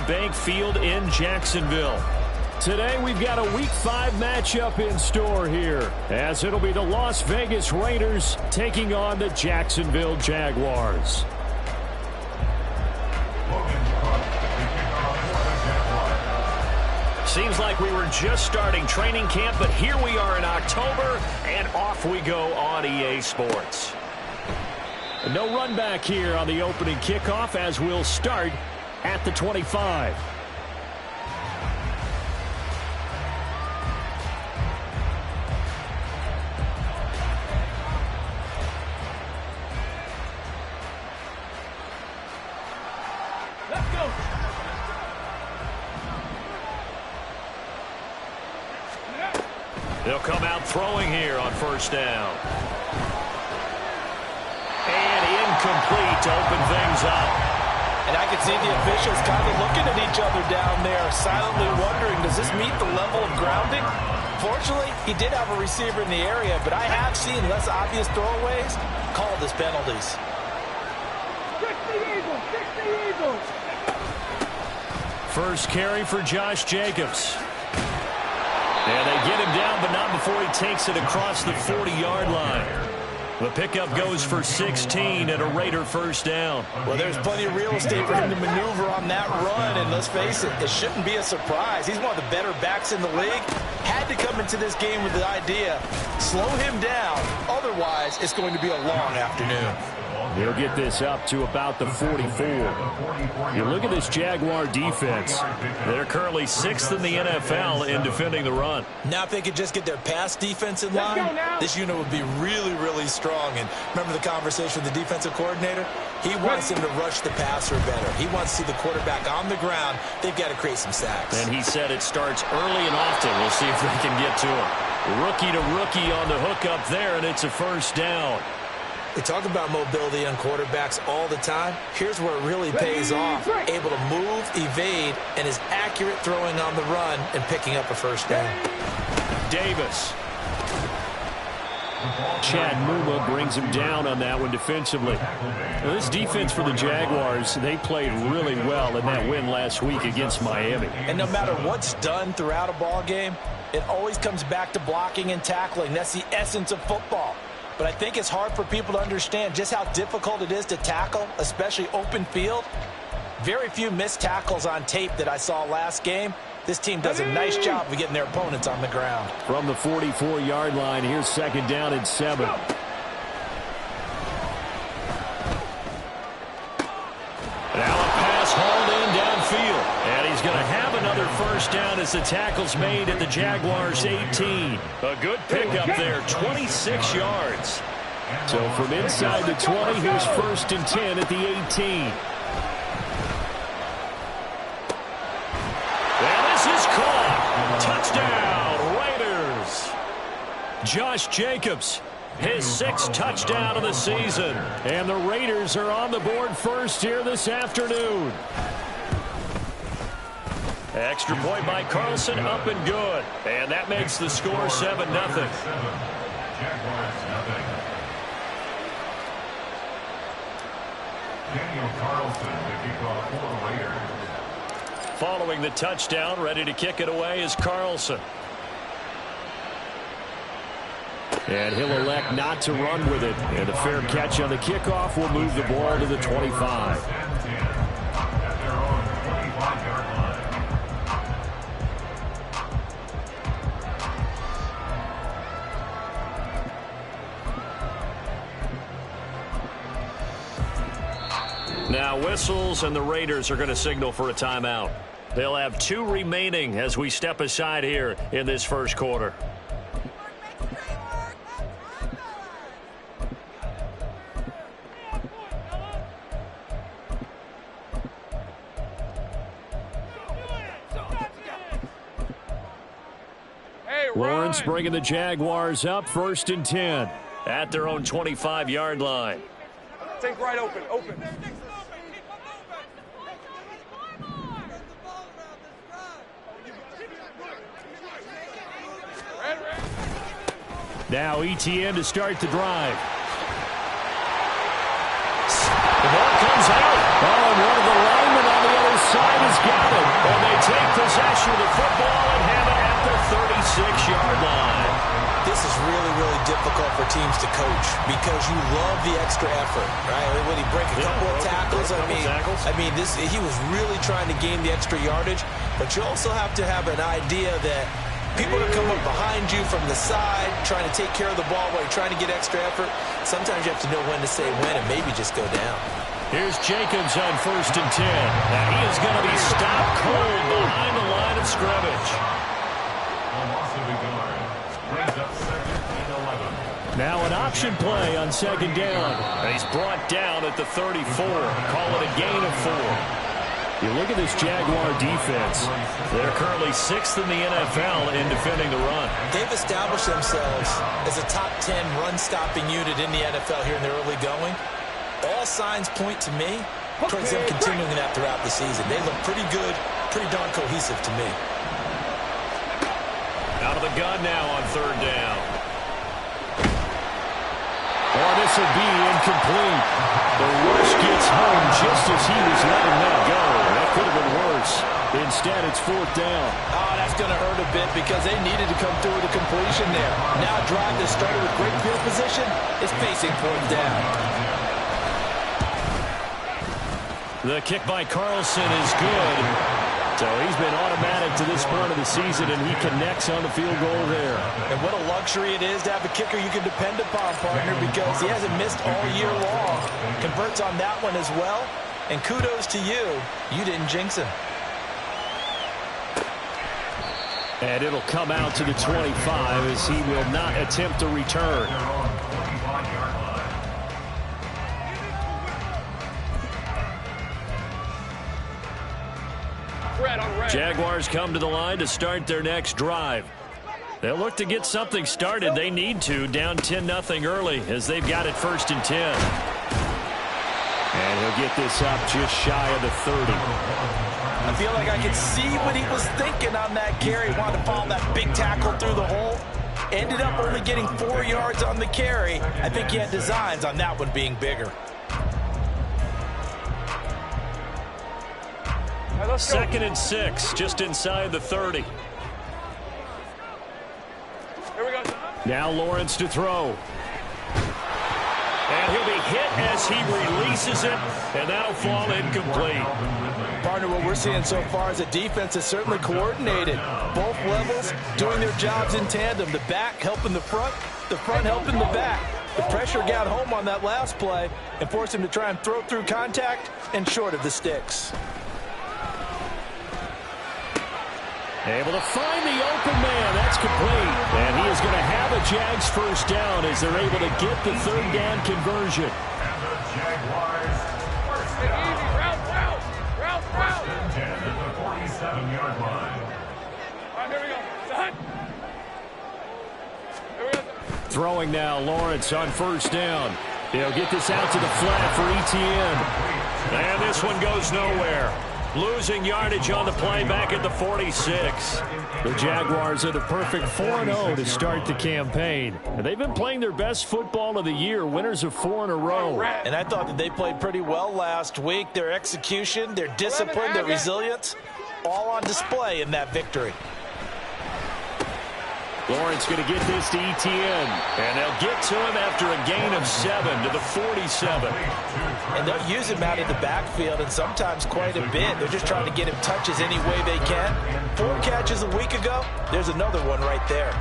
Bank Field in Jacksonville. Today we've got a Week 5 matchup in store here, as it'll be the Las Vegas Raiders taking on the Jacksonville Jaguars. Seems like we were just starting training camp, but here we are in October, and off we go on EA Sports. No run back here on the opening kickoff, as we'll start at the 25. Let's go. They'll come out throwing here on first down. And incomplete to open things up. And I can see the officials kind of looking at each other down there, silently wondering, does this meet the level of grounding? Fortunately, he did have a receiver in the area, but I have seen less obvious throwaways called as penalties. 60 Eagles, 60 Eagles. First carry for Josh Jacobs. And they get him down, but not before he takes it across the 40-yard line. The pickup goes for 16 and a Raider first down. Well, there's plenty of real estate for him to maneuver on that run, and let's face it, it shouldn't be a surprise. He's one of the better backs in the league. Had to come into this game with the idea, slow him down, otherwise it's going to be a long afternoon. He'll get this up to about the 44. You look at this Jaguar defense. They're currently 6th in the NFL in defending the run. Now if they could just get their pass defense in line, this unit would be really, really strong. And remember the conversation with the defensive coordinator? He wants them to rush the passer better. He wants to see the quarterback on the ground. They've got to create some sacks. And he said it starts early and often. We'll see if they can get to him. Rookie to rookie on the hook up there, and it's a first down. They talk about mobility on quarterbacks all the time. Here's where it really pays off. Able to move, evade, and is accurate throwing on the run and picking up a first down. Davis. Chad Muma brings him down on that one defensively. Now, this defense for the Jaguars, they played really well in that win last week against Miami. And no matter what's done throughout a ball game, it always comes back to blocking and tackling. That's the essence of football. But I think it's hard for people to understand just how difficult it is to tackle, especially open field. Very few missed tackles on tape that I saw last game. This team does a nice job of getting their opponents on the ground. From the 44-yard line, here's second down and 7. Now a pass hauled in downfield. And he's going to have another first down as the tackle's made at the Jaguars' 18. A good pickup there, 26 yards. So from inside the 20, here's first and 10 at the 18. And this is caught. Touchdown, Raiders. Josh Jacobs, his 6th touchdown of the season. And the Raiders are on the board first here this afternoon. Extra point by Carlson, up and good. And that makes the score 7-0. Following the touchdown, ready to kick it away is Carlson. And he'll elect not to run with it. And a fair catch on the kickoff will move the ball to the 25. Now whistles, and the Raiders are going to signal for a timeout. They'll have 2 remaining as we step aside here in this first quarter. Lawrence bringing the Jaguars up, first and 10 at their own 25-yard line. Think right open, open. Now ETN to start the drive. The ball comes out. Oh, and one of the linemen on the other side has got it. really, really difficult for teams to coach because you love the extra effort, right? When he break a couple of tackles, I mean, he was really trying to gain the extra yardage, but you also have to have an idea that people are come up behind you from the side, trying to take care of the ball while you're trying to get extra effort. Sometimes you have to know when to say when and maybe just go down. Here's Jacobs on 1st and 10. And he is going to be stopped cold behind the line of scrimmage. Now an option play on 2nd down. And he's brought down at the 34. Call it a gain of 4. You look at this Jaguar defense. They're currently 6th in the NFL in defending the run. They've established themselves as a top 10 run-stopping unit in the NFL here in the early going. All signs point to me towards them continuing that throughout the season. They look pretty good, pretty darn cohesive to me. Out of the gun now on 3rd down. Oh, this will be incomplete. The rush gets home just as he was letting that go. That could have been worse. Instead, it's 4th down. Oh, that's going to hurt a bit because they needed to come through with a completion there. Now a drive that started with great field position is facing 4th down. The kick by Carlson is good. So he's been automatic to this point of the season, and he connects on the field goal there. And what a luxury it is to have a kicker you can depend upon, partner, because he hasn't missed all year long. Converts on that one as well. And kudos to you. You didn't jinx him. And it'll come out to the 25 as he will not attempt a return. Jaguars come to the line to start their next drive. They'll look to get something started. They need to, down 10-0 early as they've got it 1st and 10. And he'll get this up just shy of the 30. I feel like I could see what he was thinking on that carry. Wanted to follow that big tackle through the hole. Ended up only getting 4 yards on the carry. I think he had designs on that one being bigger. 2nd and 6, just inside the 30. Here we go. Now Lawrence to throw. And he'll be hit as he releases it, and that'll fall incomplete. Partner, what we're seeing so far is a defense is certainly coordinated. Both levels doing their jobs in tandem. The back helping the front helping the back. The pressure got home on that last play and forced him to try and throw through contact and short of the sticks. Able to find the open man. That's complete. And he is going to have a Jags 1st down as they're able to get the 3rd down conversion. And the Jaguars first down. Easy. Route. 10 at the 47-yard line. All right, here we go. Son. Here we go. Throwing now, Lawrence on 1st down. He'll get this out to the flat for Etienne. And this one goes nowhere. Losing yardage on the play back at the 46. The Jaguars are the perfect 4-0 to start the campaign. And they've been playing their best football of the year, winners of 4 in a row. And I thought that they played pretty well last week. Their execution, their discipline, their resilience, all on display in that victory. Lawrence going to get this to Etienne. And they'll get to him after a gain of 7 to the 47. And they'll use him out of the backfield, and sometimes quite a bit. They're just trying to get him touches any way they can. 4 catches a week ago. There's another one right there.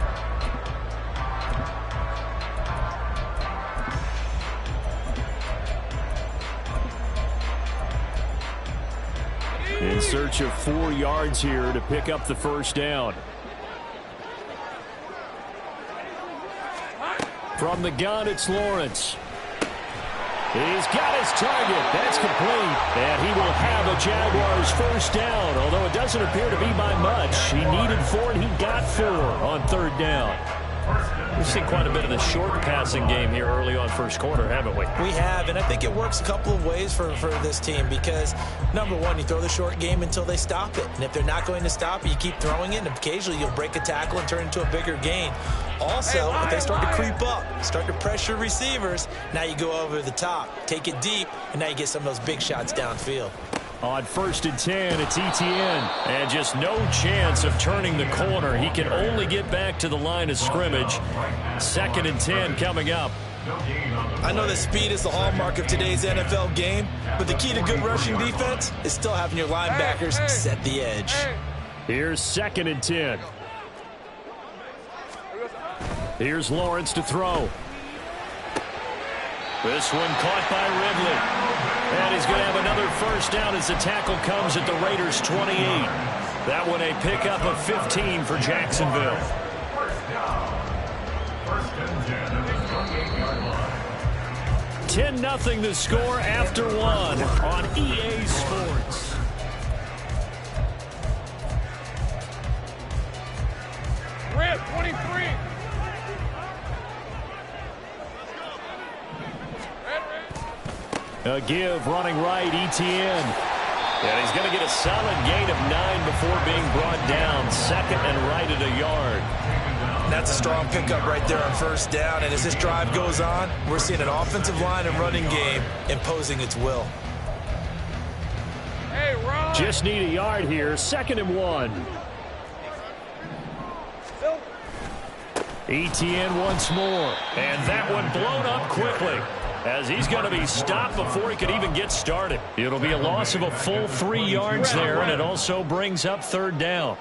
In search of 4 yards here to pick up the 1st down. From the gun, it's Lawrence. He's got his target. That's complete. And he will have a Jaguars 1st down, although it doesn't appear to be by much. He needed 4, and he got 4 on 3rd down. We've seen quite a bit of the short passing game here early on 1st quarter, haven't we? We have, and I think it works a couple of ways for this team because, number one, you throw the short game until they stop it. And if they're not going to stop it, you keep throwing it, and occasionally you'll break a tackle and turn it into a bigger gain. Also, if they start to creep up, start to pressure receivers, now you go over the top, take it deep, and now you get some of those big shots downfield. On 1st and 10, it's Etienne. And just no chance of turning the corner. He can only get back to the line of scrimmage. 2nd and 10 coming up. I know that speed is the hallmark of today's NFL game, but the key to good rushing defense is still having your linebackers set the edge. Here's 2nd and 10. Here's Lawrence to throw. This one caught by Ridley. And he's going to have another 1st down as the tackle comes at the Raiders' 28. That one a pickup of 15 for Jacksonville. 10-0 the score after 1 on EA Sports. Red 23. A give running right, Etienne. And he's going to get a solid gain of 9 before being brought down. 2nd and right at a yard. That's a strong pickup right there on 1st down. And as this drive goes on, we're seeing an offensive line and running game imposing its will. Hey, Ron. Just need a yard here. 2nd and 1. Etienne once more. And that one blown up quickly, as he's going to be stopped before he could even get started. It'll be a loss of a full 3 yards there, and it also brings up 3rd down.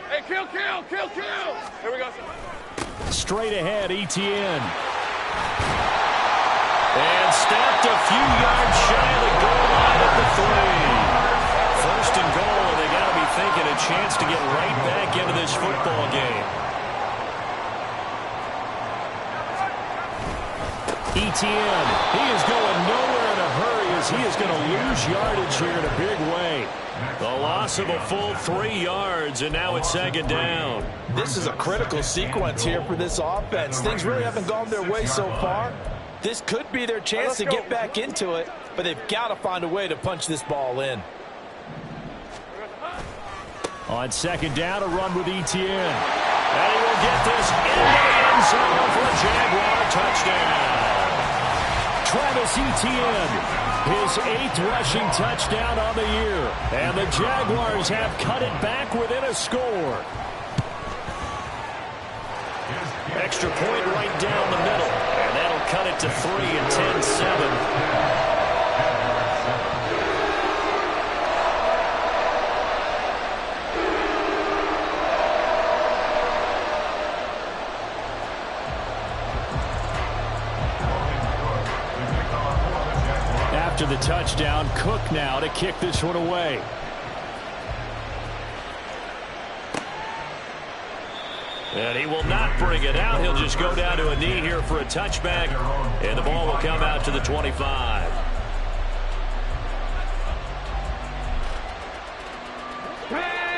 Hey, kill. Here we go. Straight ahead, Etienne. And stopped a few yards shy of the goal line at the 3. 1st and goal, and they got to be thinking a chance to get right back into this football game. Etienne, he is going nowhere in a hurry as he is going to lose yardage here in a big way. The loss of a full 3 yards, and now it's 2nd down. This is a critical sequence here for this offense. Things really haven't gone their way so far. This could be their chance to get back into it, but they've got to find a way to punch this ball in. On 2nd down, a run with Etienne. And he will get this into the end zone for a Jaguar touchdown. Travis Etienne, his 8th rushing touchdown on the year. And the Jaguars have cut it back within a score. Extra point right down the middle. And that'll cut it to 3 and 10-7. After the touchdown, Cook now to kick this one away. And he will not bring it out. He'll just go down to a knee here for a touchback. And the ball will come out to the 25.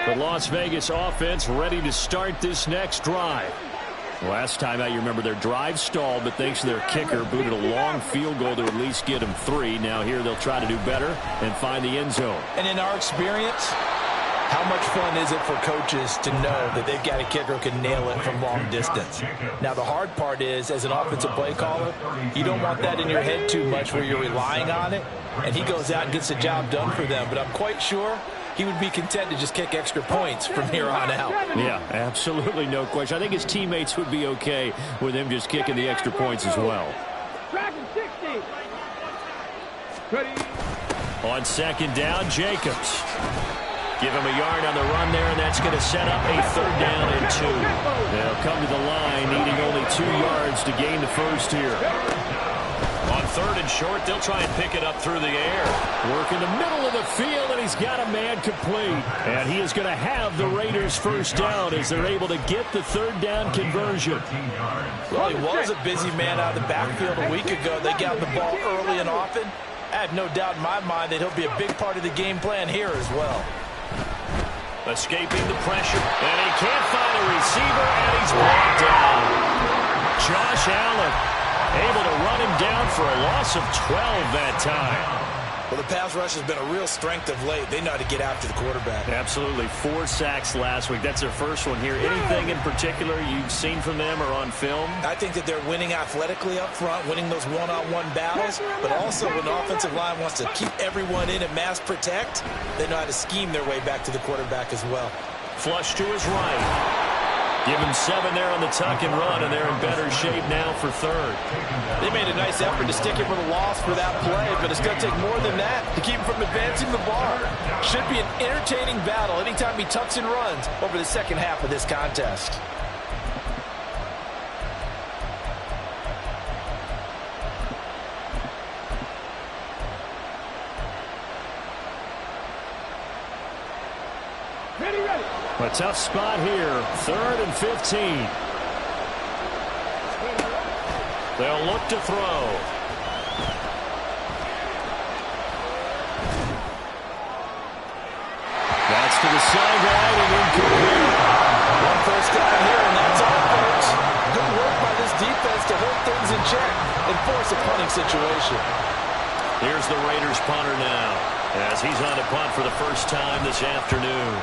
The Las Vegas offense ready to start this next drive. Last time out, you remember their drive stalled, but thanks to their kicker, booted a long field goal to at least get them 3. Now here they'll try to do better and find the end zone. And in our experience, how much fun is it for coaches to know that they've got a kicker who can nail it from long distance? Now, the hard part is, as an offensive play caller, you don't want that in your head too much where you're relying on it, and he goes out and gets the job done for them. But I'm quite sure he would be content to just kick extra points from here on out. Yeah, absolutely no question. I think his teammates would be okay with him just kicking the extra points as well. On 2nd down, Jacobs. Give him a yard on the run there, and that's going to set up a 3rd down and 2. They'll come to the line, needing only 2 yards to gain the 1st here. On 3rd and short, they'll try and pick it up through the air. Work in the middle of the field, and he's got a man complete. And he is going to have the Raiders' 1st down as they're able to get the 3rd down conversion. Well, he was a busy man out of the backfield a week ago. They got the ball early and often. I have no doubt in my mind that he'll be a big part of the game plan here as well. Escaping the pressure, and he can't find a receiver, and he's brought down. Josh Allen able to run him down for a loss of 12 that time. Well, the pass rush has been a real strength of late. They know how to get after the quarterback. Absolutely. 4 sacks last week. That's their first one here. Anything in particular you've seen from them or on film? I think that they're winning athletically up front, winning those one-on-one battles, but also when the offensive line wants to keep everyone in and mass protect, they know how to scheme their way back to the quarterback as well. Flush to his right. Give him 7 there on the tuck and run, and they're in better shape now for third. They made a nice effort to stick him with a loss for that play, but it's going to take more than that to keep him from advancing the bar. Should be an entertaining battle anytime he tucks and runs over the second half of this contest. Ready. A tough spot here. 3rd and 15. They'll look to throw. That's to the sideline and incomplete. One first down here, and that's all, folks. Good work by this defense to hold things in check and force a punting situation. Here's the Raiders punter now, as he's on to punt for the first time this afternoon.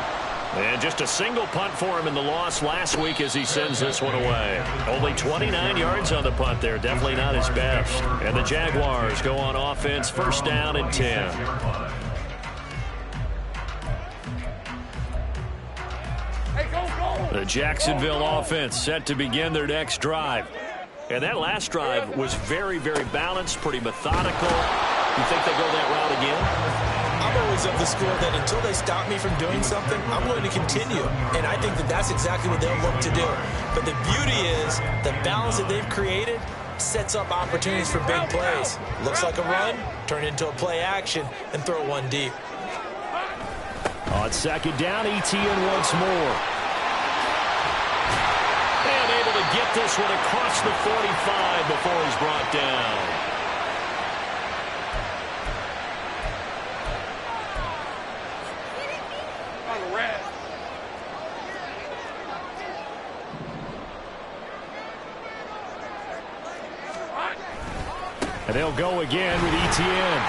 And just a single punt for him in the loss last week as he sends this one away. Only 29 yards on the punt there. Definitely not his best. And the Jaguars go on offense, first down and 10. The Jacksonville offense set to begin their next drive. And that last drive was very, very balanced, pretty methodical. You think they go that route again? I'm always of the school that until they stop me from doing something, I'm going to continue. And I think that that's exactly what they'll look to do. But the beauty is the balance that they've created sets up opportunities for big plays. Looks like a run, turn it into a play action, and throw one deep. On second down, Etienne once more. And able to get this one across the 45 before he's brought down. And they'll go again with Etienne.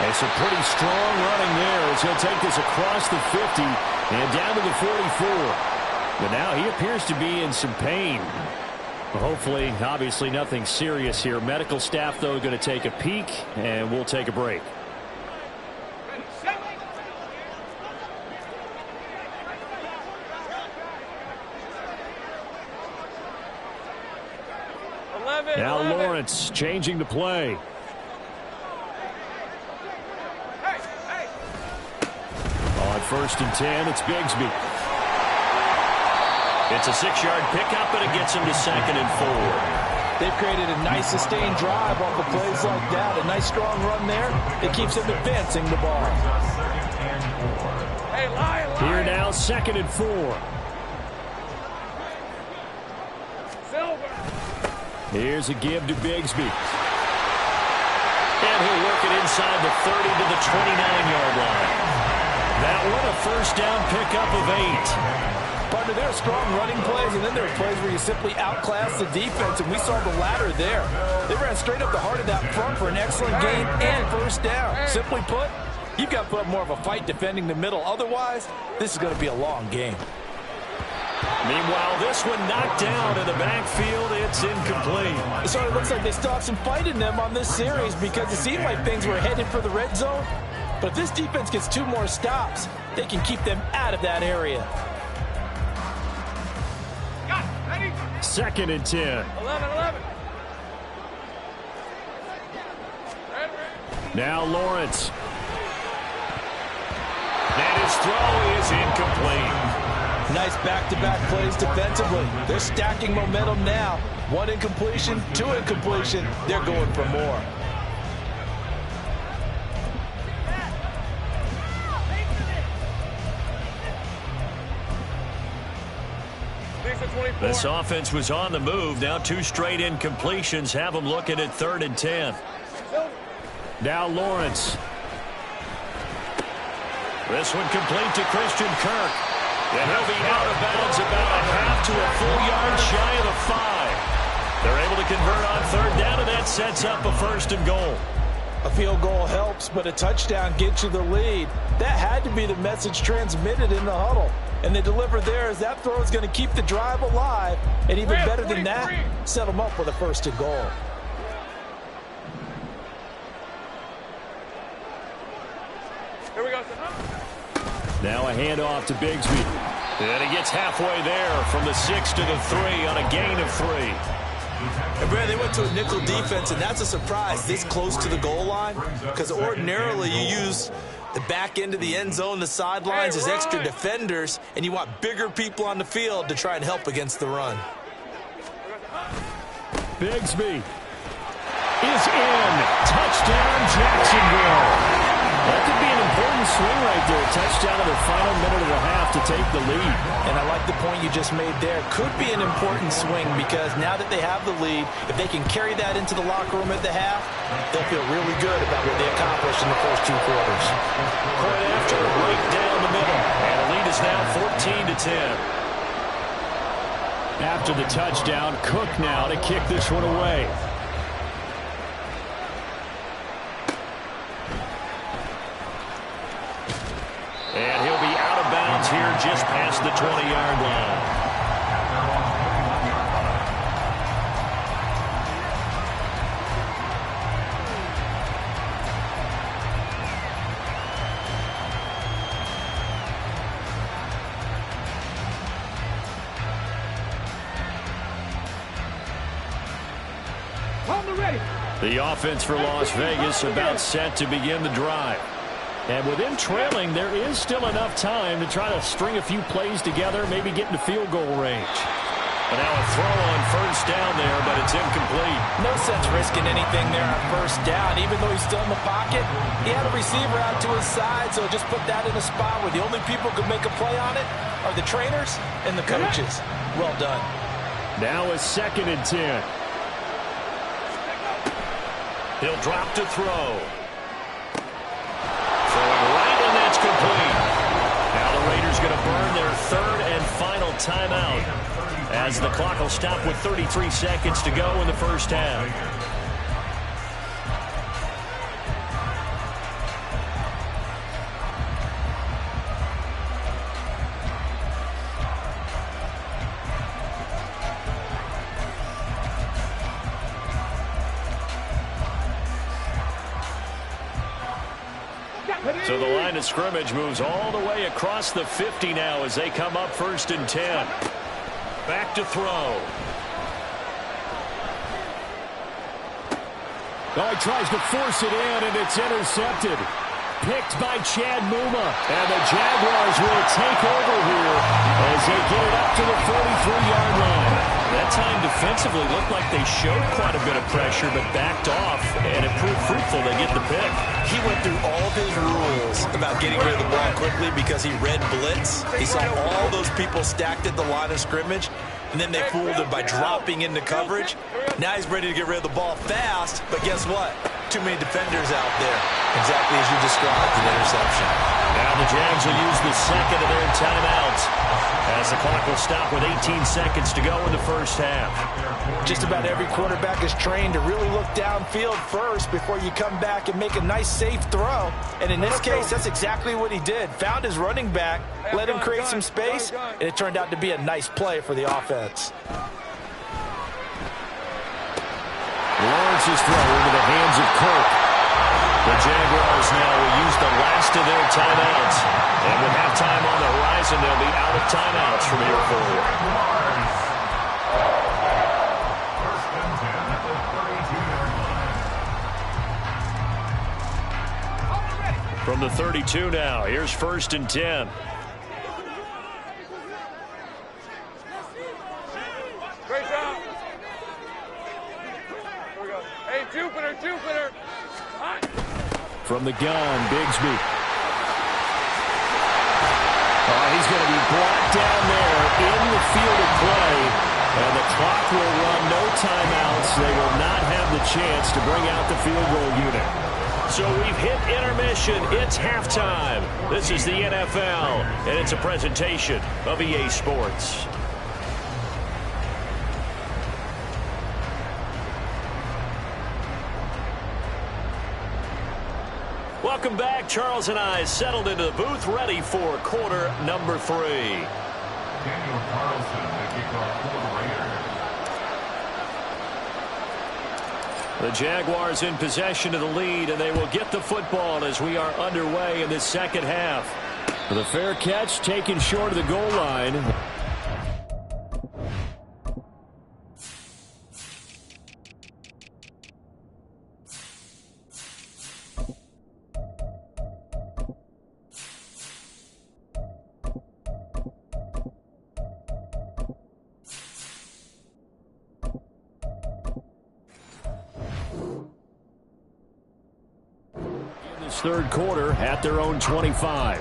And some pretty strong running there as he'll take this across the 50 and down to the 44. But now he appears to be in some pain. Hopefully, obviously nothing serious here. Medical staff, though, going to take a peek, and we'll take a break. Now Lawrence changing the play. On 1st and 10, it's Bigsby. It's a 6-yard pickup, and it gets him to 2nd and 4. They've created a nice sustained drive off of plays like that. A nice strong run there. It keeps them advancing the ball. Here now, 2nd and 4. Here's a give to Bigsby. And he'll work it inside the 30 to the 29-yard line. That one a first down pickup of 8. Partner, there are strong running plays, and then there are plays where you simply outclass the defense, and we saw the latter there. They ran straight up the heart of that front for an excellent gain and first down. Simply put, you've got to put up more of a fight defending the middle. Otherwise, this is going to be a long game. Meanwhile, this one knocked down in the backfield. It's incomplete. So it looks like they still have some fight in them on this series because it seemed like things were headed for the red zone. But if this defense gets 2 more stops, they can keep them out of that area. 2nd and 10. 11. Now Lawrence. And his throw is incomplete. Nice back-to-back plays defensively. They're stacking momentum now. 1 incompletion, 2 incompletion. They're going for more. This offense was on the move. Now 2 straight incompletions have them looking at 3rd and 10. Now Lawrence. This one complete to Christian Kirk. And he'll be out of bounds about a half to a full yard shy of the 5. They're able to convert on 3rd down, and that sets up a 1st and goal. A field goal helps, but a touchdown gets you the lead. That had to be the message transmitted in the huddle. And they deliver there as that throw is going to keep the drive alive. And even better than that, set them up with a first and goal. Here we go. Now a handoff to Bigsby. And he gets halfway there from the 6 to the 3 on a gain of 3. And Brad, they went to a nickel defense, and that's a surprise this close to the goal line, because ordinarily you use the back end of the end zone, the sidelines as extra defenders, and you want bigger people on the field to try and help against the run. Bigsby is in. Touchdown, Jacksonville. That could be an important swing right there. Touchdown in the final minute of the half to take the lead. And I like the point you just made there. Could be an important swing because now that they have the lead, if they can carry that into the locker room at the half, they'll feel really good about what they accomplished in the first 2 quarters. Right after, right down the middle. And the lead is now 14-10. After the touchdown, Cook now to kick this one away. And he'll be out of bounds here just past the 20-yard line. The offense for Las Vegas about set to begin the drive. And with him trailing, there is still enough time to try to string a few plays together, maybe get into field goal range. But now a throw on first down there, but it's incomplete. No sense risking anything there on first down. Even though he's still in the pocket, he had a receiver out to his side, so just put that in a spot where the only people who could make a play on it are the trainers and the coaches. Well done. Now a 2nd and 10. He'll drop to throw. Throwing right, and that's complete. Now the Raiders going to burn their 3rd and final timeout as the clock will stop with 33 seconds to go in the first half. So the line of scrimmage moves all the way across the 50 now as they come up 1st and 10. Back to throw. Oh, he tries to force it in, and it's intercepted. Picked by Chad Muma. And the Jaguars will take over here as they get it up to the 43-yard line. That time defensively looked like they showed quite a bit of pressure but backed off, and it proved fruitful. They get the pick. He went through all of his rules about getting rid of the ball quickly because he read blitz. He saw all those people stacked at the line of scrimmage, and then they fooled him by dropping into coverage. Now he's ready to get rid of the ball fast, but guess what? Too many defenders out there. Exactly as you described, an interception. Now the Jags will use the 2nd of their timeouts as the clock will stop with 18 seconds to go in the first half. Just about every quarterback is trained to really look downfield first before you come back and make a nice, safe throw. And in this case, that's exactly what he did. Found his running back, let him create some space, and it turned out to be a nice play for the offense. Lawrence's throw into the hands of Kirk. The Jaguars now will use the last of their timeouts. And with halftime on the horizon, they'll be out of timeouts from here forward. From the 32 now, here's 1st and 10. Great job. Here we go. Hey, Jupiter. From the gun, Bigsby. He's going to be brought down there in the field of play, and the clock will run no timeouts. They will not have the chance to bring out the field goal unit. So we've hit intermission. It's halftime. This is the NFL, and it's a presentation of EA Sports. Welcome back. Charles and I settled into the booth, ready for quarter number 3. Daniel Carlson, the kickoff for the Raiders. The Jaguars in possession of the lead, and they will get the football as we are underway in this second half. The fair catch taken short of the goal line. Third quarter at their own 25.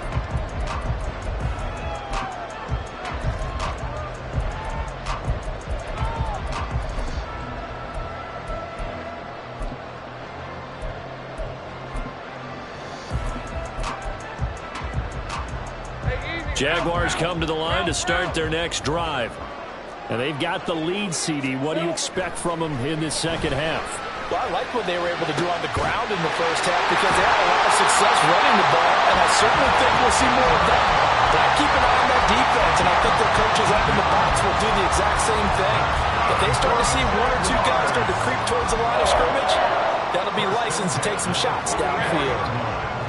Jaguars come to the line to start their next drive. And they've got the lead, CD. What do you expect from them in this second half? Well, I like what they were able to do on the ground in the first half because they had a lot of success running the ball, and I certainly think we'll see more of that. But I keep an eye on that defense, and I think their coaches up in the box will do the exact same thing. If they start to see one or two guys start to creep towards the line of scrimmage, that'll be licensed to take some shots downfield.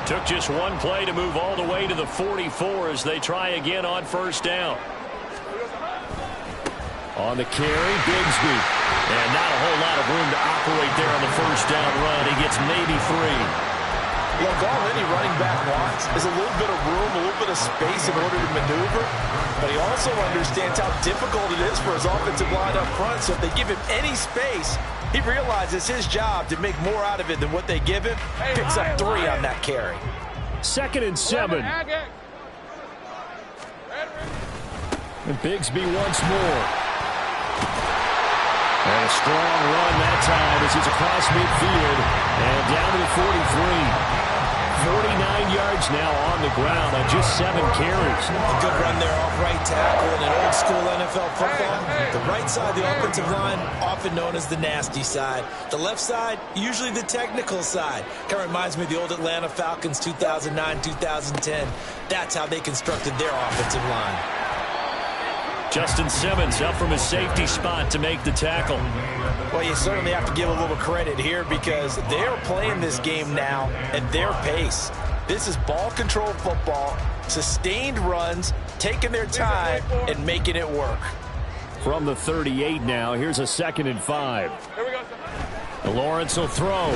Took just one play to move all the way to the 44 as they try again on first down. On the carry, Bigsby. And not a whole lot of room to operate there on the first down run. He gets maybe 3. Look, all any running back wants is a little bit of room, a little bit of space in order to maneuver. But he also understands how difficult it is for his offensive line up front. So if they give him any space, he realizes his job to make more out of it than what they give him. Picks up 3 on that carry. 2nd and 7. And Bigsby once more. And a strong run that time as he's across midfield and down to the 43. 49 yards now on the ground on just 7 carries. A good run there off right tackle in an old school NFL football. The right side, the offensive line, often known as the nasty side. The left side, usually the technical side. Kind of reminds me of the old Atlanta Falcons 2009-2010. That's how they constructed their offensive line. Justin Simmons up from his safety spot to make the tackle. Well, you certainly have to give a little credit here because they're playing this game now at their pace. This is ball control football, sustained runs, taking their time and making it work. From the 38 now, here's a 2nd and 5. Here we go. Lawrence will throw. Oh,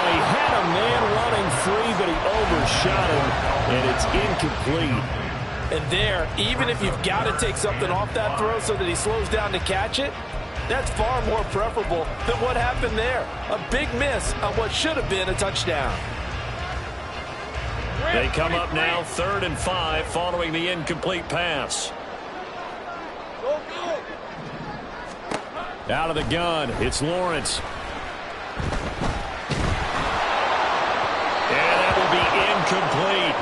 he had a man running free, but he overshot him, and it's incomplete. And there, even if you've got to take something off that throw so that he slows down to catch it, that's far more preferable than what happened there. A big miss on what should have been a touchdown. They come up now 3rd and 5 following the incomplete pass. Out of the gun, it's Lawrence. And that will be incomplete.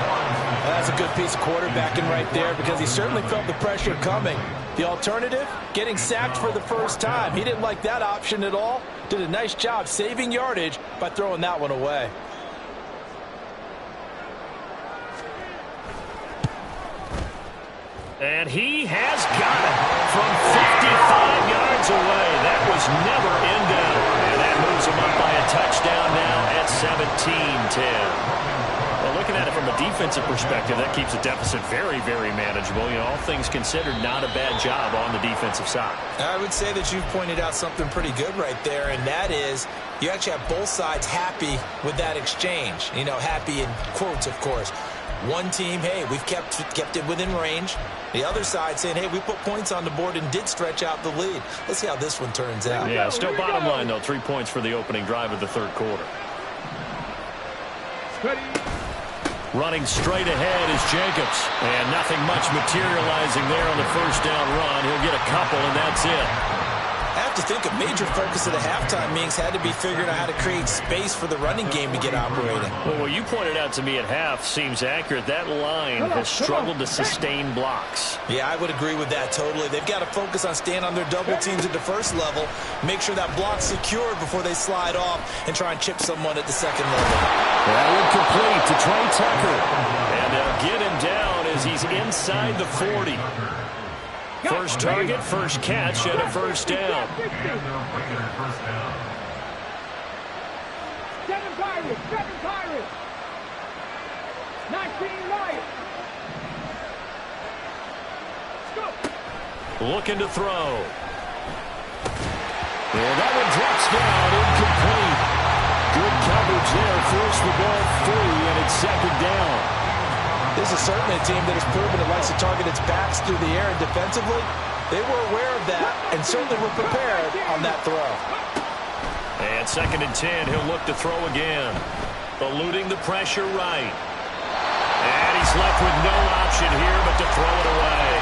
That's a good piece of quarterbacking right there because he certainly felt the pressure coming. The alternative, getting sacked for the first time. He didn't like that option at all. Did a nice job saving yardage by throwing that one away. And he has got it from 55 yards away. That was never in doubt. And that moves him up by a touchdown now at 17-10. Well, looking at it from a defensive perspective, that keeps the deficit very, very manageable. You know, all things considered, not a bad job on the defensive side. I would say that you've pointed out something pretty good right there, and that is you actually have both sides happy with that exchange. You know, happy in quotes, of course. One team, hey, we've kept it within range. The other side saying, hey, we put points on the board and did stretch out the lead. Let's see how this one turns out. Yeah, still bottom line, though. 3 points for the opening drive of the 3rd quarter. Running straight ahead is Jacobs. And nothing much materializing there on the first down run. He'll get a couple, and that's it. I have to think a major focus of the halftime meetings had to be figuring out how to create space for the running game to get operating. Well, what you pointed out to me at half seems accurate. That line has struggled to sustain blocks. Yeah, I would agree with that totally. They've got to focus on staying on their double teams at the first level, make sure that block's secured before they slide off and try and chip someone at the second level. That would complete to Trey Tucker. And they'll get him down as he's inside the 40. First target, first catch, and a first down. 7 Pirates, 19 Lions. Looking to throw. And that one drops down, incomplete. Good coverage there, forced the ball free, and it's second down. This is certainly a team that has proven it likes to target its backs through the air, and defensively, they were aware of that and certainly were prepared on that throw. And second and 10, he'll look to throw again. Eluding the pressure right. And he's left with no option here but to throw it away.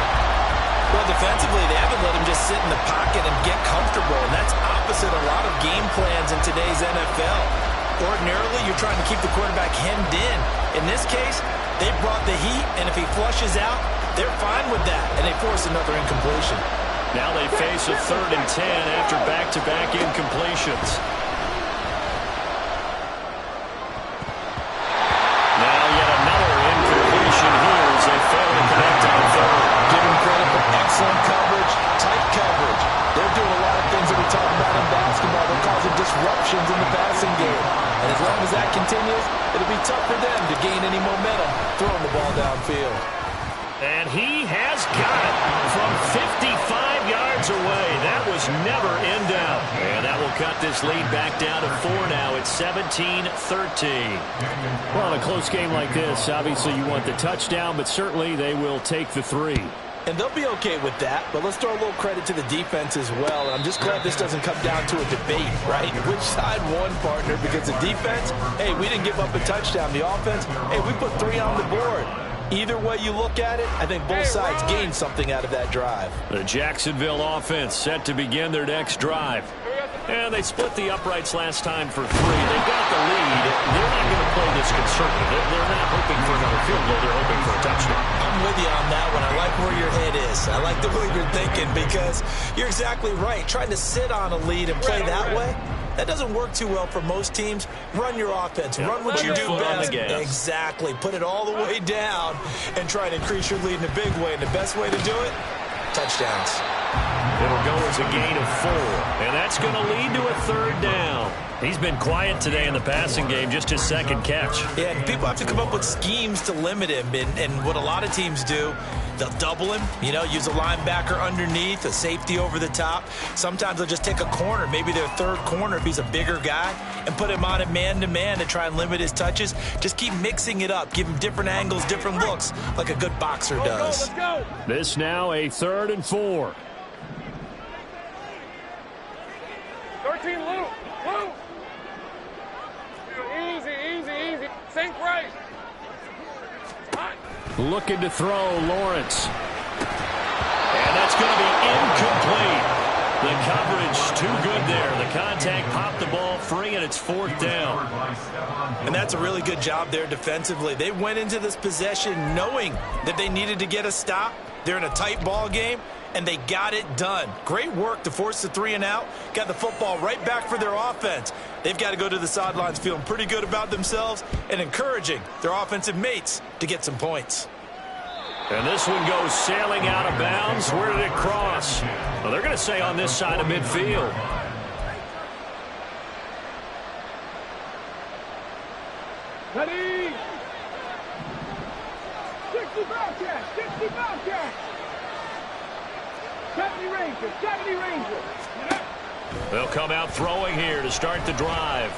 Well, defensively, they haven't let him just sit in the pocket and get comfortable, and that's opposite a lot of game plans in today's NFL. Ordinarily, you're trying to keep the quarterback hemmed in. In this case, they brought the heat, and if he flushes out, they're fine with that, and they force another incompletion. Now they face a third and 10 after back-to-back incompletions. Now yet another incompletion here as they fail to connect on third. Give them credit for excellent coverage, tight coverage. They're doing a lot of things that we talk about in basketball. They're causing disruptions in the passing game. And as long as that continues, it'll be tough for them to gain any momentum throwing the ball downfield. And he has got it from 55 yards away. That was never in doubt. And that will cut this lead back down to 4 now. It's 17-13. Well, in a close game like this, obviously you want the touchdown, but certainly they will take the 3. And they'll be okay with that, but let's throw a little credit to the defense as well. And I'm just glad this doesn't come down to a debate, right? Which side won, partner? Because the defense, hey, we didn't give up a touchdown. The offense, hey, we put 3 on the board. Either way you look at it, I think both sides gained something out of that drive. The Jacksonville offense set to begin their next drive. And they split the uprights last time for 3. They've got the lead. They're not going to play this conservative. They're not hoping for another field goal. They're hoping for a touchdown. I'm with you on that one. I like where your head is. I like the way you're thinking because you're exactly right. Trying to sit on a lead and play that way, that doesn't work too well for most teams. Run your offense. Run what you do best. Exactly. Put it all the way down and try to increase your lead in a big way. And the best way to do it, touchdowns. It'll go as a gain of 4. And that's going to lead to a third down. He's been quiet today in the passing game, just his second catch. Yeah, and people have to come up with schemes to limit him. And what a lot of teams do, they'll double him, use a linebacker underneath, a safety over the top. Sometimes they'll just take a corner, maybe their third corner if he's a bigger guy, and put him on a man-to-man to try and limit his touches. Just keep mixing it up. Give him different angles, different looks, like a good boxer does. Let's go. This now a 3rd and 4. 13 Lou. Easy. Think right. Looking to throw, Lawrence. And that's going to be incomplete. The coverage too good there. The contact popped the ball free, and it's 4th down. And that's a really good job there defensively. They went into this possession knowing that they needed to get a stop. They're in a tight ball game, and they got it done. Great work to force the 3 and out. Got the football right back for their offense. They've got to go to the sidelines feeling pretty good about themselves and encouraging their offensive mates to get some points. And this one goes sailing out of bounds. Where did it cross? Well, they're going to say on this side of midfield. Ready? 60 Bobcats. 70 Rangers. They'll come out throwing here to start the drive.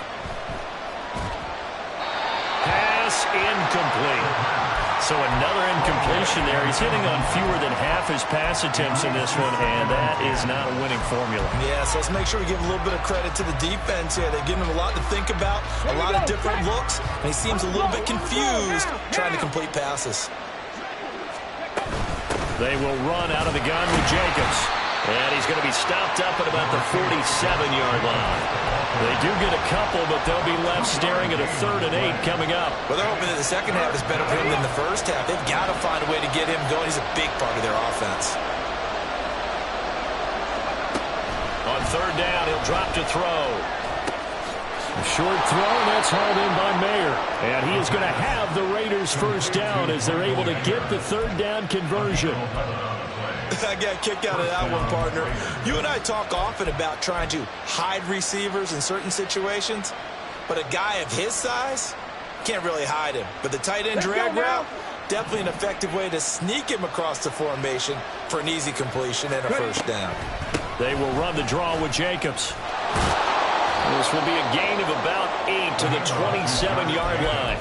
Pass incomplete. So another incompletion there. He's hitting on fewer than half his pass attempts in this one, and that is not a winning formula. Yeah, so let's make sure we give a little bit of credit to the defense here. They've given him a lot to think about, a lot of different looks, and he seems a little bit confused trying to complete passes. They will run out of the gun with Jacobs. And he's going to be stopped up at about the 47-yard line. They do get a couple, but they'll be left staring at a 3rd and 8 coming up. Well, they're hoping that the second half is better for him than the first half. They've got to find a way to get him going. He's a big part of their offense. On 3rd down, he'll drop to throw. A short throw, and that's hauled in by Mayer. And he is going to have the Raiders first down as they're able to get the 3rd down conversion. I got a kick out of that one, partner. You and I talk often about trying to hide receivers in certain situations, but a guy of his size can't really hide him. But the tight end drag route, definitely an effective way to sneak him across the formation for an easy completion and a first down. They will run the draw with Jacobs. This will be a gain of about 8 to the 27-yard line.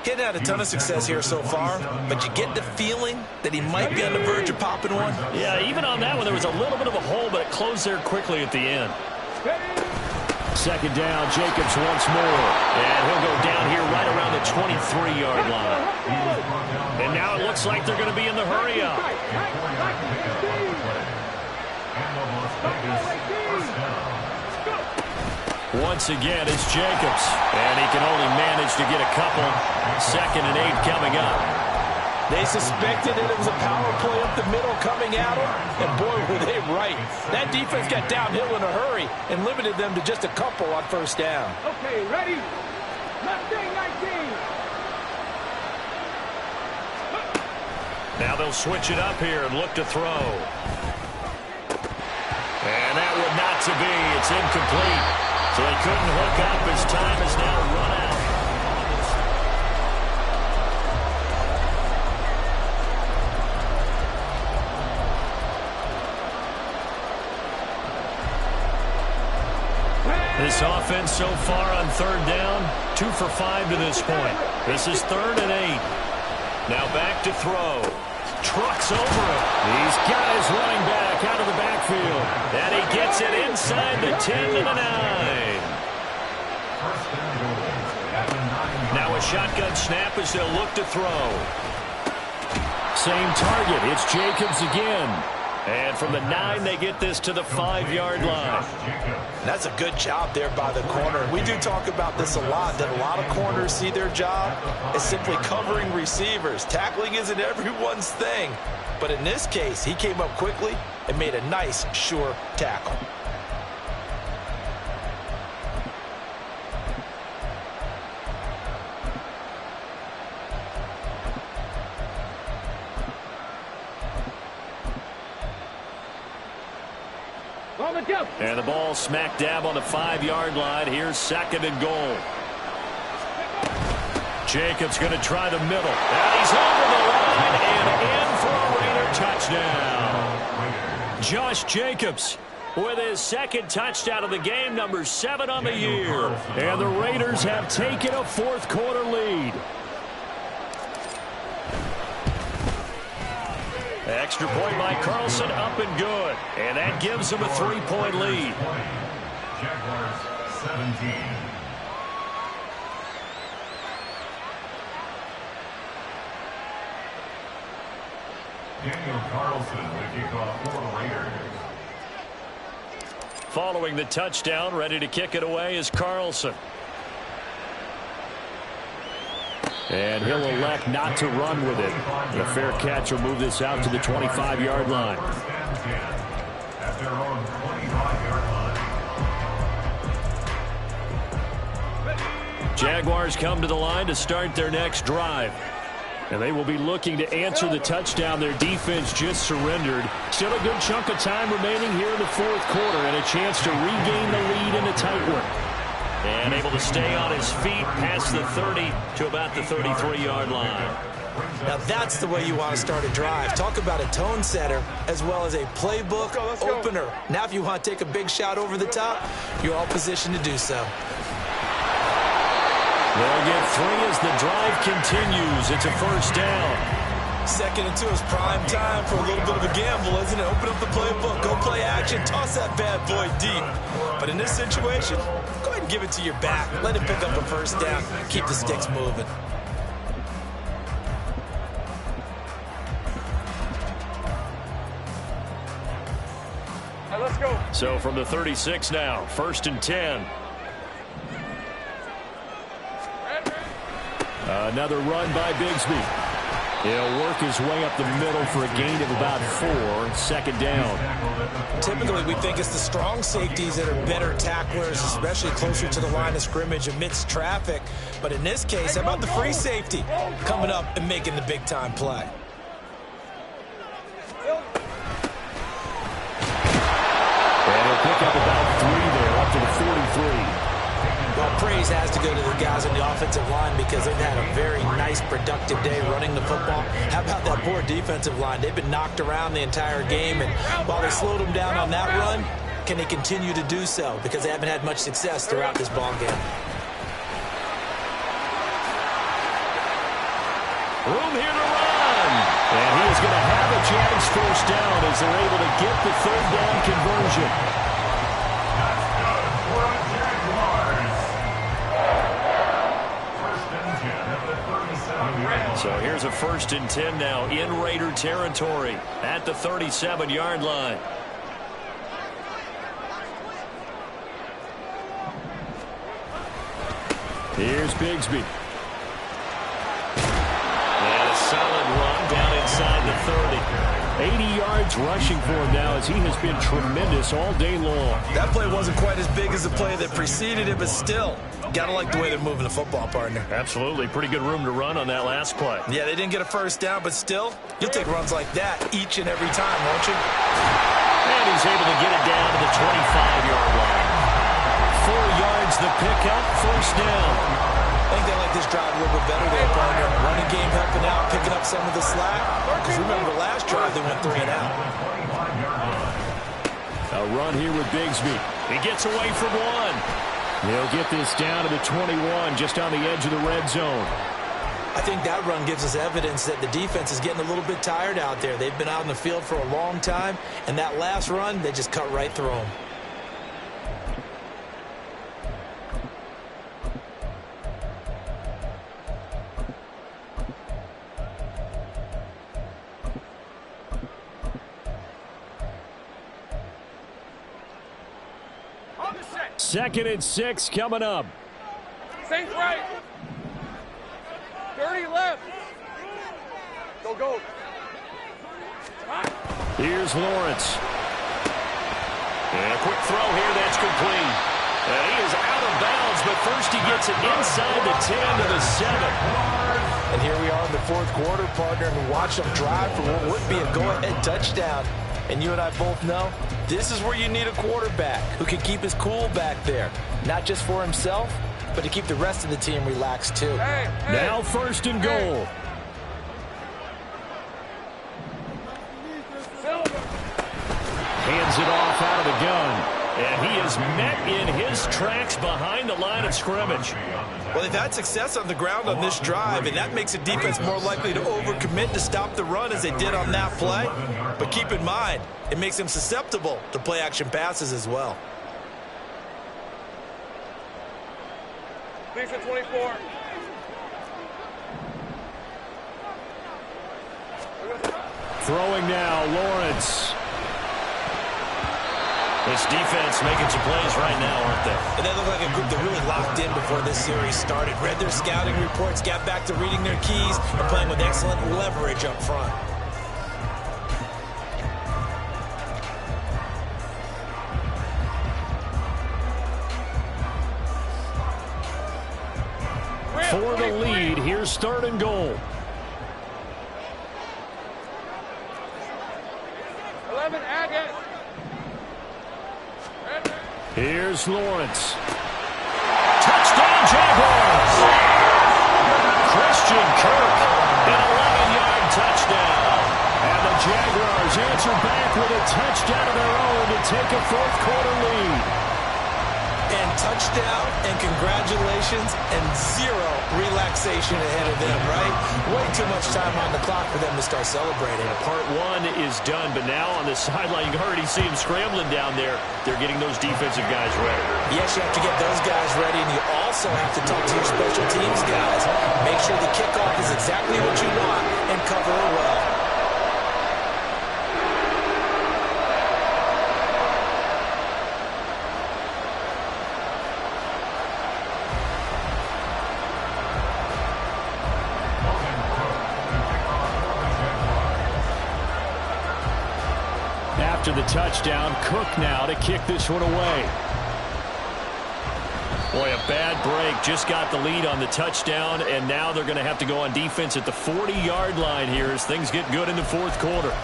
He hadn't had a ton of success here so far, but you get the feeling that he might be on the verge of popping one. Yeah, even on that one, there was a little bit of a hole, but it closed there quickly at the end. 2nd down, Jacobs once more. And he'll go down here right around the 23-yard line. And now it looks like they're going to be in the hurry-up. Once again, it's Jacobs. And he can only manage to get a couple. 2nd and 8 coming up. They suspected that it was a power play up the middle coming at them, and boy, were they right. That defense got downhill in a hurry and limited them to just a couple on 1st down. Okay, ready? Left day 19. Now they'll switch it up here and look to throw. And that would not to be. It's incomplete. So they couldn't hook up. His time is now run out. This offense so far on 3rd down, 2 for 5 to this point. This is 3rd and 8. Now back to throw. Trucks over it. He's got his running back out of the backfield. And he gets it inside the 10 to the 9. Now a shotgun snap as they'll look to throw. Same target. It's Jacobs again. And from the 9, they get this to the 5-yard line. That's a good job there by the corner. We do talk about this a lot, that a lot of corners see their job as simply covering receivers. Tackling isn't everyone's thing. But in this case, he came up quickly and made a nice, sure tackle. And the ball smack dab on the 5-yard line. Here's 2nd and goal. Jacobs going to try the middle. And he's over the line and in for a Raider touchdown. Josh Jacobs with his 2nd touchdown of the game, number 7 on the year. And the Raiders have taken a 4th quarter lead. Extra point by Carlson, up and good. And that gives them a 3-point lead. Jaguars 17. Daniel Carlson, the kickoff for the Raiders. Following the touchdown, ready to kick it away is Carlson. And he'll elect not to run with it. And a fair catch will move this out to the 25-yard line. At their own 25-yard line. Jaguars come to the line to start their next drive. And they will be looking to answer the touchdown their defense just surrendered. Still a good chunk of time remaining here in the 4th quarter and a chance to regain the lead in a tight one. And able to stay on his feet past the 30 to about the 33-yard line. Now that's the way you want to start a drive. Talk about a tone setter as well as a playbook opener. Now if you want to take a big shot over the top, you're all positioned to do so. They'll get 3 as the drive continues. It's a 1st down. 2nd and 2 is prime time for a little bit of a gamble, isn't it? Open up the playbook, go play action, toss that bad boy deep. But in this situation, go ahead and give it to your back. Let him pick up a 1st down. Keep the sticks moving. right, let's go. So from the 36 now, 1st and 10. Another run by Bigsby. He'll work his way up the middle for a gain of about 4, 2nd down. Typically, we think it's the strong safeties that are better tacklers, especially closer to the line of scrimmage amidst traffic. But in this case, how about the free safety coming up and making the big-time play? And he'll pick up about 3 there, up to the 43. Well, praise has to go to the guys on the offensive line because they've had a very nice, productive day running the football. How about that poor defensive line? They've been knocked around the entire game, and while they slowed them down on that run, can they continue to do so? Because they haven't had much success throughout this ball game. Room here to run. And he is going to have a Jags 1st down as they're able to get the 3rd down conversion. So here's a 1st and 10 now in Raider territory at the 37-yard line. Here's Bigsby. And a solid run down inside the 30. 80 yards rushing for him now as he has been tremendous all day long. That play wasn't quite as big as the play that preceded it, but still, gotta like the way they're moving the football, partner. Absolutely. Pretty good room to run on that last play. Yeah, they didn't get a 1st down, but still, you'll take runs like that each and every time, won't you? And he's able to get it down to the 25-yard line. 4 yards the pickup, 1st down. I think they like this drive a little bit better there, partner. Running game helping out, picking up some of the slack. Because remember the last drive, they went 3 and out. A run here with Bigsby. He gets away from 1. He'll get this down to the 21, just on the edge of the red zone. I think that run gives us evidence that the defense is getting a little bit tired out there. They've been out in the field for a long time, and that last run, they just cut right through them. On the set. 2nd and 6 coming up. Safe right. 30 left. Go, go. Here's Lawrence. And a quick throw here, that's complete. And he is out of bounds, but first he gets it inside the 10 to the 7. And here we are in the 4th quarter, partner, and watch them drive for what would be a go-ahead touchdown. And you and I both know this is where you need a quarterback who can keep his cool back there. Not just for himself, but to keep the rest of the team relaxed too. Now 1st and goal. Hands it off out of the gun. And he is met in his tracks behind the line of scrimmage. Well, they've had success on the ground on this drive, and that makes a defense more likely to overcommit to stop the run as they did on that play. But keep in mind, it makes them susceptible to play-action passes as well. Please at 24. Throwing now, Lawrence. This defense making some plays right now, aren't they? And they look like a group that really locked in before this series started. Read their scouting reports, got back to reading their keys, and playing with excellent leverage up front. For the lead, here's 3rd and goal. 11, add it. Here's Lawrence. Touchdown, Jaguars! Christian Kirk, an 11-yard touchdown. And the Jaguars answer back with a touchdown of their own to take a 4th quarter lead. And touchdown, and congratulations, and 0 relaxation ahead of them, right? Way too much time on the clock for them to start celebrating. Part 1 is done, but now on the sideline, you already see them scrambling down there. They're getting those defensive guys ready. Yes, you have to get those guys ready, and you also have to talk to your special teams guys. Make sure the kickoff is exactly what you want and cover it well. after the touchdown. Cook now to kick this one away. Boy, a bad break. Just got the lead on the touchdown, and now they're going to have to go on defense at the 40-yard line here as things get good in the fourth quarter.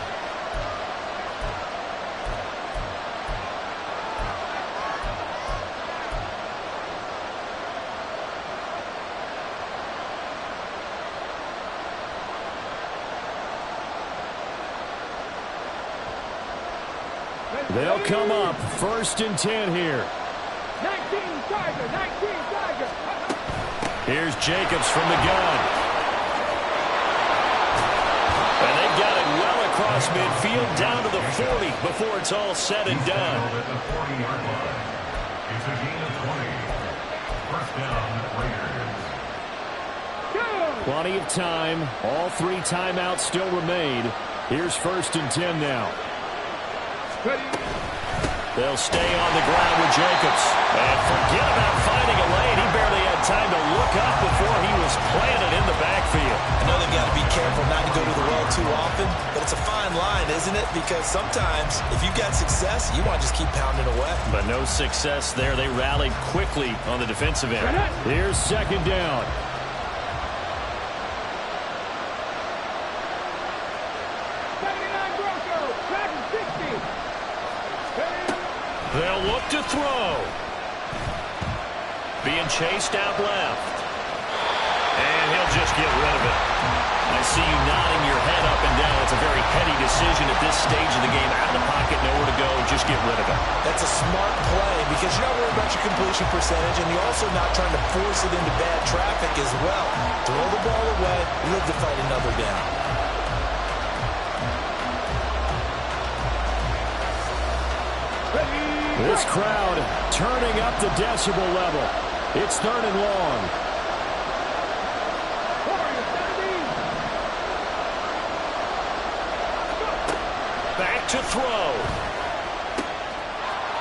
They'll come up 1st and 10 here. 19 Tiger, 19 Tiger. Here's Jacobs from the gun. And they've got it well across midfield down to the 40 before it's all said and done. At the 40-yard line. It's a gain of 20. First down, Raiders. Plenty of time. All 3 timeouts still remain. Here's 1st and 10 now. They'll stay on the ground with Jacobs. And forget about finding a lane. He barely had time to look up before he was planted in the backfield. I know they've got to be careful not to go to the well too often, but it's a fine line, isn't it? Because sometimes if you've got success, you want to just keep pounding away. But no success there. They rallied quickly on the defensive end. Here's 2nd down. They'll look to throw. Being chased out left. And he'll just get rid of it. I see you nodding your head up and down. It's a very heady decision at this stage of the game. Out of the pocket, nowhere to go. Just get rid of it. That's a smart play because you're not worried about your completion percentage, and you're also not trying to force it into bad traffic as well. Throw the ball away, live to fight another down. This crowd turning up the decibel level. It's 3rd and long. Back to throw.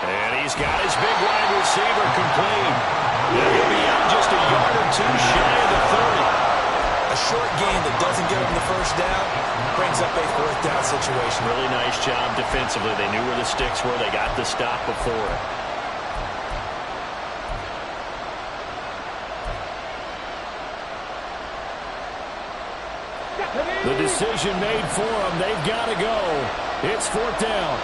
And he's got his big wide receiver complete. And he'll be out just a yard or 2 shy of the 30. A short gain that doesn't get them the first down brings up a 4th down situation. Really nice job defensively. They knew where the sticks were. They got the stop before it. The decision made for them. They've got to go. It's 4th down.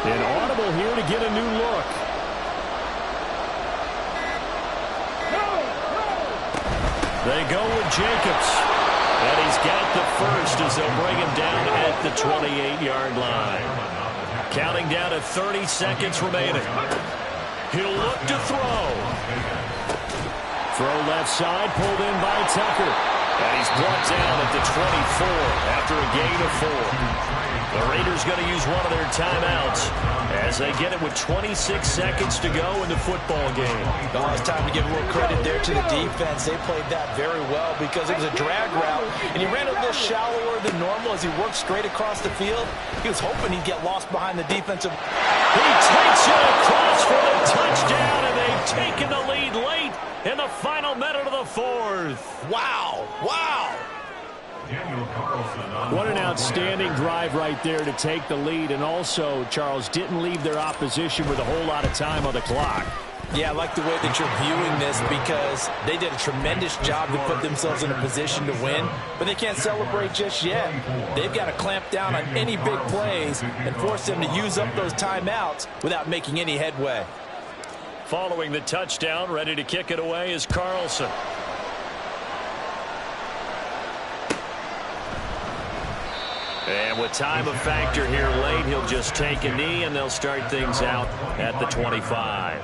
Inaudible here to get a new look. They go with Jacobs. And he's got the first as they'll bring him down at the 28-yard line. Counting down to 30 seconds remaining. He'll look to throw. Throw left side, pulled in by Tucker. And he's brought down at the 24 after a gain of 4. The Raiders going to use one of their timeouts as they get it with 26 seconds to go in the football game. Oh, it's time to give a little credit there to the defense. They played that very well because it was a drag route, and he ran a little shallower than normal as he worked straight across the field. He was hoping he'd get lost behind the defensive. He takes it across for the touchdown, and they've taken the lead late in the final minute of the 4th. Wow, wow. What an outstanding drive right there to take the lead, and also, Charles, didn't leave their opposition with a whole lot of time on the clock. Yeah, I like the way that you're viewing this because they did a tremendous job to put themselves in a position to win, but they can't celebrate just yet. They've got to clamp down on any big plays and force them to use up those timeouts without making any headway. Following the touchdown, ready to kick it away is Carlson. And with time a factor here late, he'll just take a knee, and they'll start things out at the 25.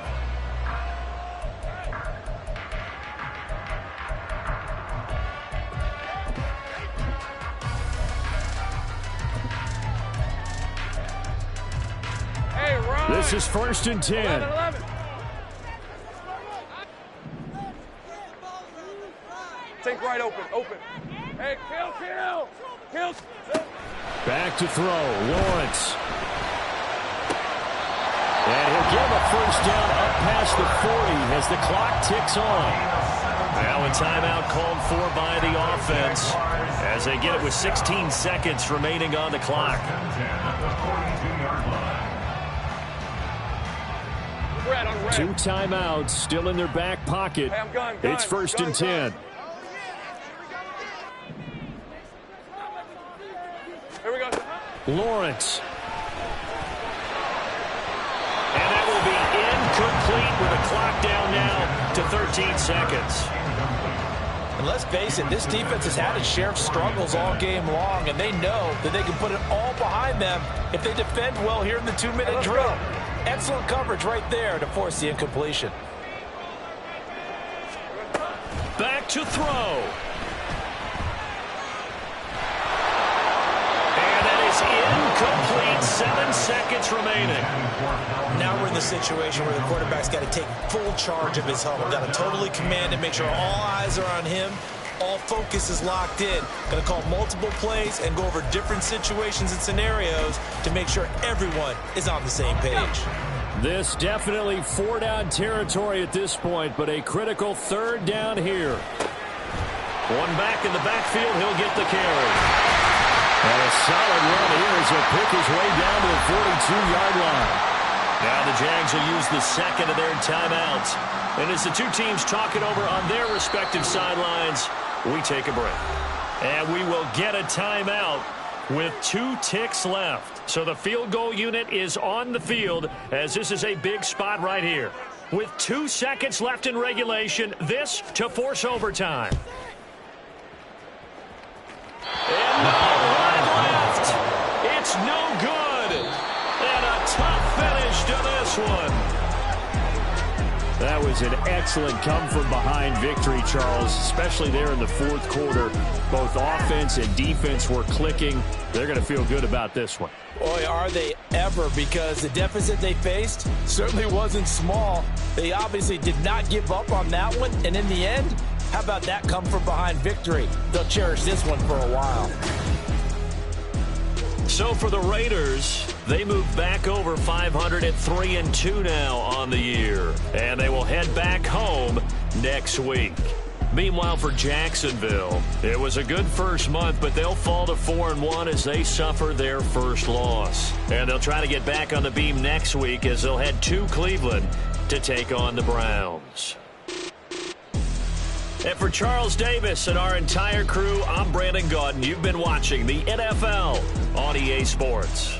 Hey, Ron. This is 1st and 10. 11. Take right open, open. Hey, kill. Back to throw, Lawrence. And he'll give a first down up past the 40 as the clock ticks on. Now a timeout called for by the offense as they get it with 16 seconds remaining on the clock. Two timeouts still in their back pocket. It's 1st and 10. Here we go. Lawrence. And that will be incomplete with a clock down now to 13 seconds. And let's face it, this defense has had its share of struggles all game long, and they know that they can put it all behind them if they defend well here in the 2-minute drill. Excellent coverage right there to force the incompletion. Back to throw. And that is incomplete. 7 seconds remaining. Now we're in the situation where the quarterback's got to take full charge of his huddle. Got to totally command and make sure all eyes are on him. All focus is locked in. Going to call multiple plays and go over different situations and scenarios to make sure everyone is on the same page. This definitely 4-down territory at this point, but a critical 3rd down here. One back in the backfield, he'll get the carry. And a solid run here as he'll pick his way down to the 42-yard line. Now the Jags will use the second of their timeouts. And as the two teams talk it over on their respective sidelines, we take a break. And we will get a timeout with 2 ticks left. So the field goal unit is on the field as this is a big spot right here. With 2 seconds left in regulation, this to force overtime. And no run left. It's no good. And a tough finish to this one. That was an excellent come-from-behind victory, Charles, especially there in the 4th quarter. Both offense and defense were clicking. They're going to feel good about this one. Boy, are they ever, because the deficit they faced certainly wasn't small. They obviously did not give up on that one, and in the end, how about that come-from-behind victory? They'll cherish this one for a while. So for the Raiders, they move back over 500 at 3-2 now on the year. And they will head back home next week. Meanwhile, for Jacksonville, it was a good first month, but they'll fall to 4-1 as they suffer their first loss. And they'll try to get back on the beam next week as they'll head to Cleveland to take on the Browns. And for Charles Davis and our entire crew, I'm Brandon Gaudin. You've been watching the NFL on EA Sports.